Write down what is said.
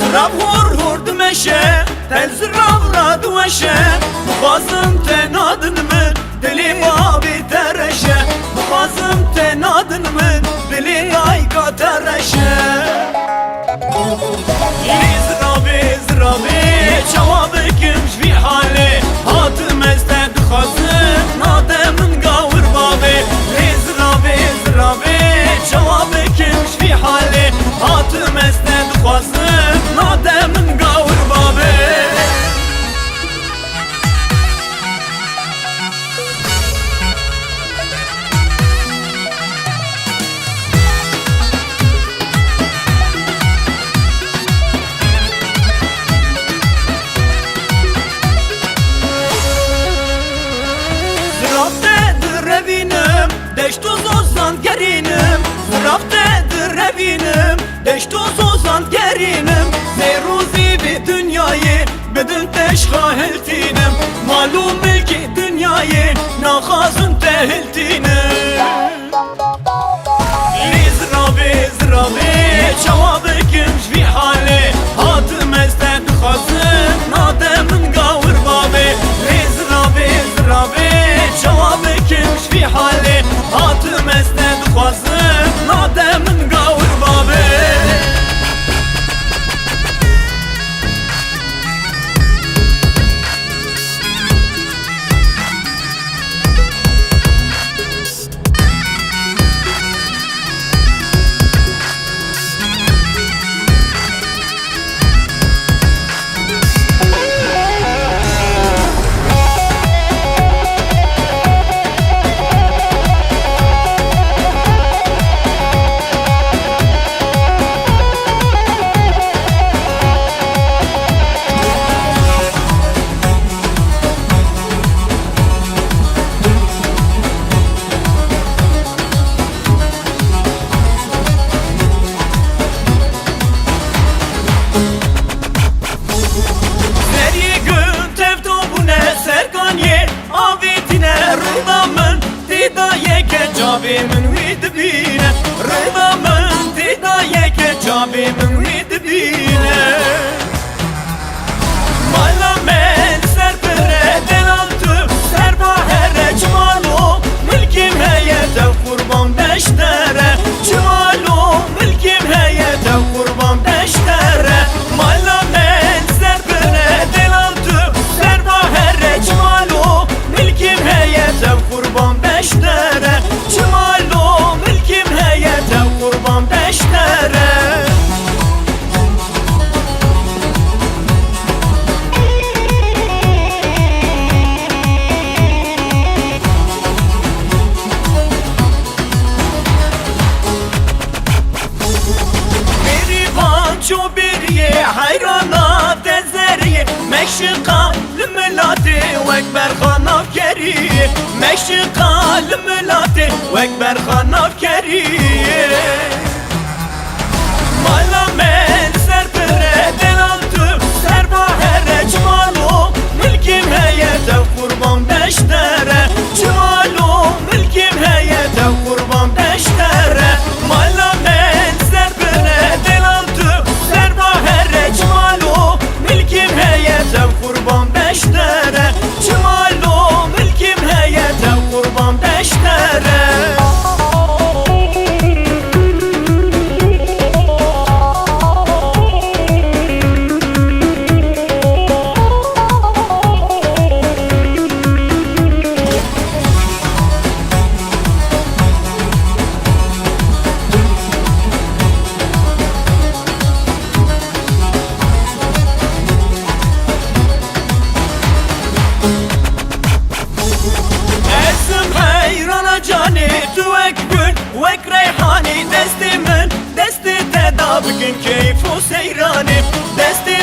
زراب هور هور دمشه تل زراب را دوشه بخوازم تنادن من دلی ما بی ترشه بخوازم تنادن من دلی آیکا ترشه زرابی زرابی جوابی کمش بی حالی هاتم استد خوازم ناده من گاور بابی زرابی زرابی جوابی کمش بی حالی هاتم استد خوازم ناده من گاور بابی Deşto zozan gerinim Zıraftedir evinim Deşto zozan gerinim Zeyruzi bir dünyayı Bedün teşkahiltinim Malum milki dünyayı Nakhazın tehiltinim Zirabi zirabi Cevabı kimş bir hali Hatım ested khazın Nademin gavur babi Zirabi zirabi Cevabı kimş bir hali Hatım ested khazın Nademin gavur babi Cabi min wid bine Rıda min tida yeke Cabi min wid bine Mala men serpere denaltı Serbahere cimalo Mülkim heyete kurban beştere Cimalo mülkim heyete kurban beştere Mala men serpere denaltı Serbahere cimalo Mülkim heyete kurban beştere Cimalo mülkim heyete kurban beştere Ço biriye hayrana tezeriye Meşşika lümülati ve ekber hanafkeriye Meşşika lümülati ve ekber hanafkeriye Mala men serpere denaltı Serbahere cimalo Mülkim heyete kurban beştere Cimalo mülkim heyete kurban beştere Mala men serpere denaltı Serbahere cimalo Mülkim heyete kurban beştere Cimalo mülkim heyete kurban beştere وك ريحاني دستي من دستي تدا بكن كيف وسيراني دستي